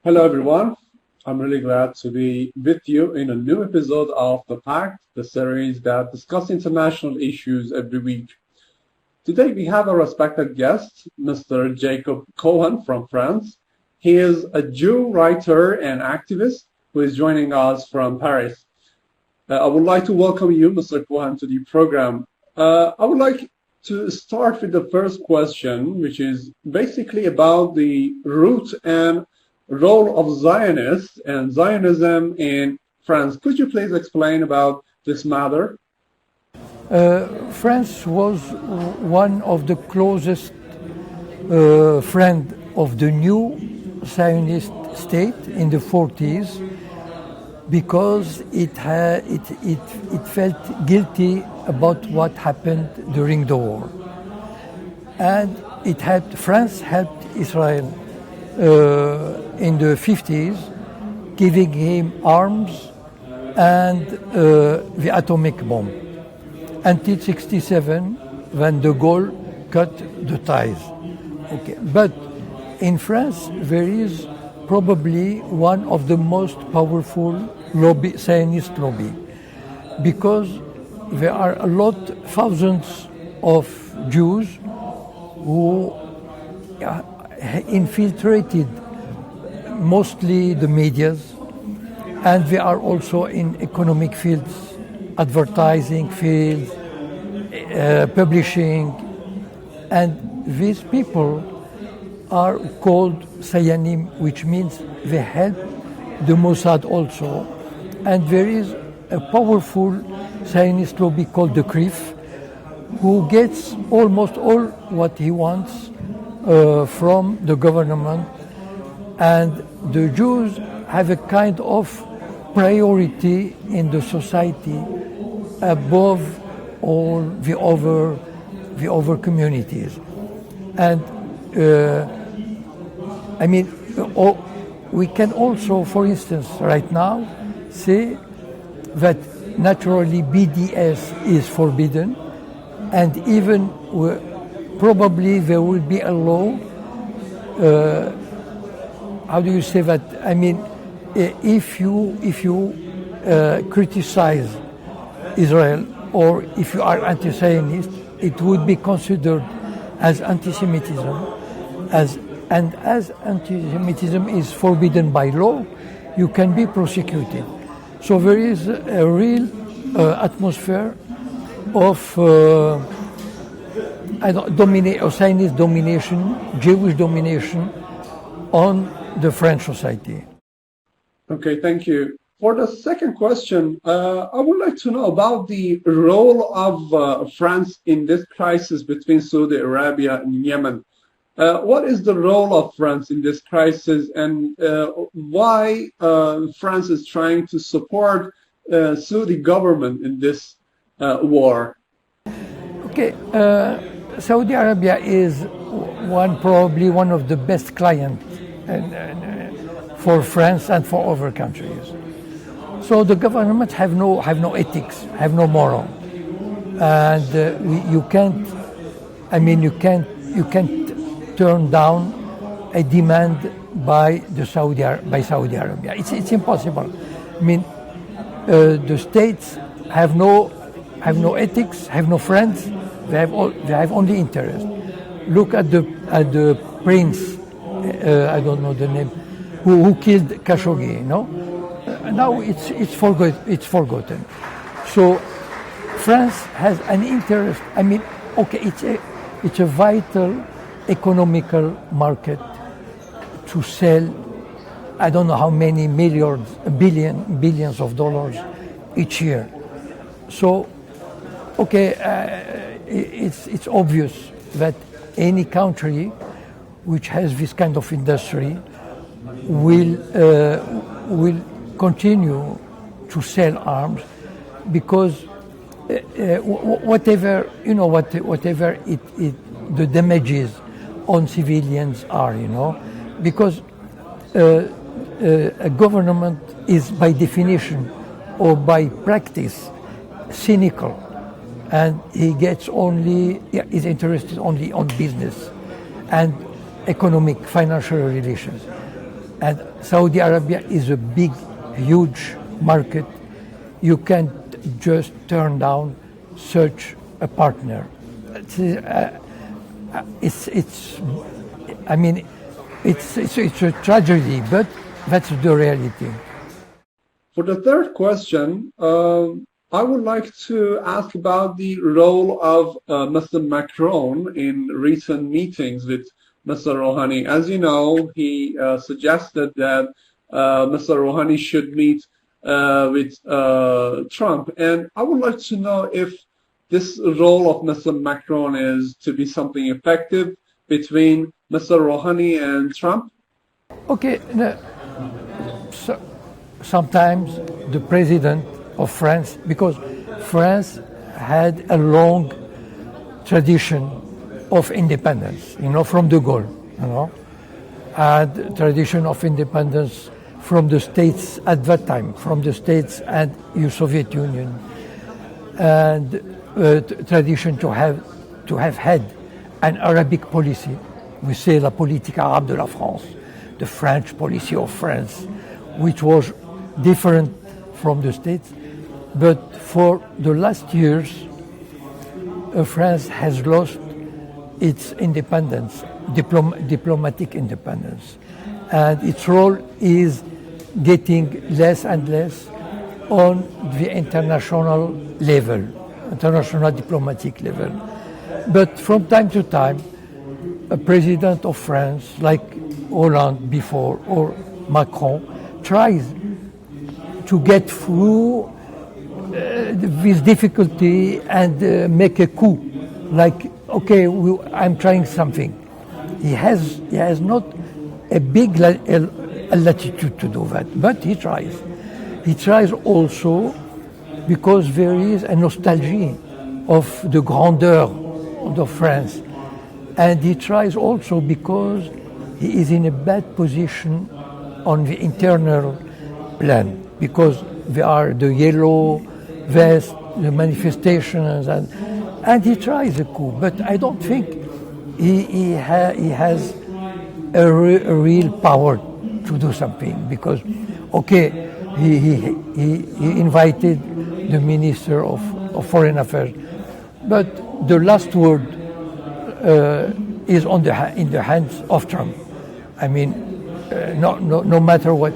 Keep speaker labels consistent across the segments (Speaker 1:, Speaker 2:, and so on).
Speaker 1: Hello, everyone. I'm really glad to be with you in a new episode of The Pact, the series that discusses international issues every week. Today, we have a respected guest, Mr. Jacob Cohen from France. He is a Jew writer and activist who is joining us from Paris. I would like to welcome you, Mr. Cohen, to the program. I would like to start with the first question, which is basically about the root and role of Zionists and Zionism in France. Could you please explain about this matter?
Speaker 2: France was one of the closest friend of the new Zionist state in the 40s because it felt guilty about what happened during the war. And France helped Israel in the 50s, giving him arms and the atomic bomb, until 67, when de Gaulle cut the ties. Okay. But in France, there is probably one of the most powerful Zionist lobby, because there are thousands of Jews who infiltrated mostly the medias, and they are also in economic fields, advertising fields, publishing, and these people are called Sayanim, which means they help the Mossad also. And there is a powerful Zionist lobby called the CRIF, who gets almost all what he wants from the government, and the Jews have a kind of priority in the society above all the other communities. And we can also, for instance, right now say that naturally BDS is forbidden, and even probably there will be a law. How do you say that? I mean, if you criticize Israel, or if you are anti-Zionist, it would be considered as anti-Semitism. As anti-Semitism is forbidden by law, you can be prosecuted. So there is a real atmosphere of Zionist domination, Jewish domination on the French society.
Speaker 1: Okay, thank you. For the second question, I would like to know about the role of France in this crisis between Saudi Arabia and Yemen. What is the role of France in this crisis, and why France is trying to support Saudi government in this war?
Speaker 2: Okay, Saudi Arabia is probably one of the best clients for France and for other countries. So the government have no ethics, have no moral, and you can't turn down a demand by Saudi Arabia. It's impossible. I mean, the states have no ethics, have no friends. They have only interest. Look at the prince. I don't know the name. Who killed Khashoggi? Now it's forgotten. So France has an interest. I mean, okay, it's a vital economical market to sell. I don't know how many billions of dollars each year. So, okay, it's obvious that any country which has this kind of industry will continue to sell arms, because whatever the damages on civilians are, because a government is by definition or by practice cynical, and he gets is interested only on business and economic, financial relations. And Saudi Arabia is a big, huge market. You can't just turn down such a partner. I mean, it's a tragedy, but that's the reality.
Speaker 1: For the third question, I would like to ask about the role of Mr. Macron in recent meetings with Mr. Rouhani. As you know, he suggested that Mr. Rouhani should meet with Trump. And I would like to know if this role of Mr. Macron is to be something effective between Mr. Rouhani and Trump.
Speaker 2: Okay, so sometimes the president of France, because France had a long tradition of independence, from de Gaulle, and tradition of independence from the states at that time, from the states and the Soviet Union, and tradition to have had an Arabic policy. We say la politique arabe de la France, the French policy of France, which was different from the states. But for the last years, France has lost its independence, diplomatic independence, and its role is getting less and less on the international level, international diplomatic level. But from time to time, a president of France, like Hollande before, or Macron, tries to get through this difficulty and make a coup. Like, okay, I'm trying something. He has not a big latitude to do that, but he tries. He tries also because there is a nostalgia of the grandeur of France. And he tries also because he is in a bad position on the internal plan, because there are the yellow vest, the manifestations, and he tries a coup. But I don't think he has a real power to do something, because, okay, he invited the Minister of Foreign Affairs, but the last word is in the hands of Trump. I mean, no matter what,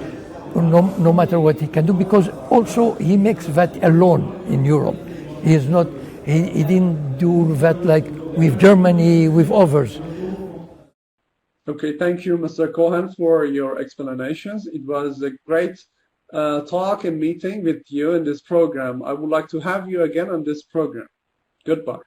Speaker 2: no matter what he can do, because also he makes that alone in Europe. He didn't do that like with Germany, with others.
Speaker 1: Okay, thank you, Mr. Cohen, for your explanations. It was a great talk and meeting with you in this program. I would like to have you again on this program. Goodbye.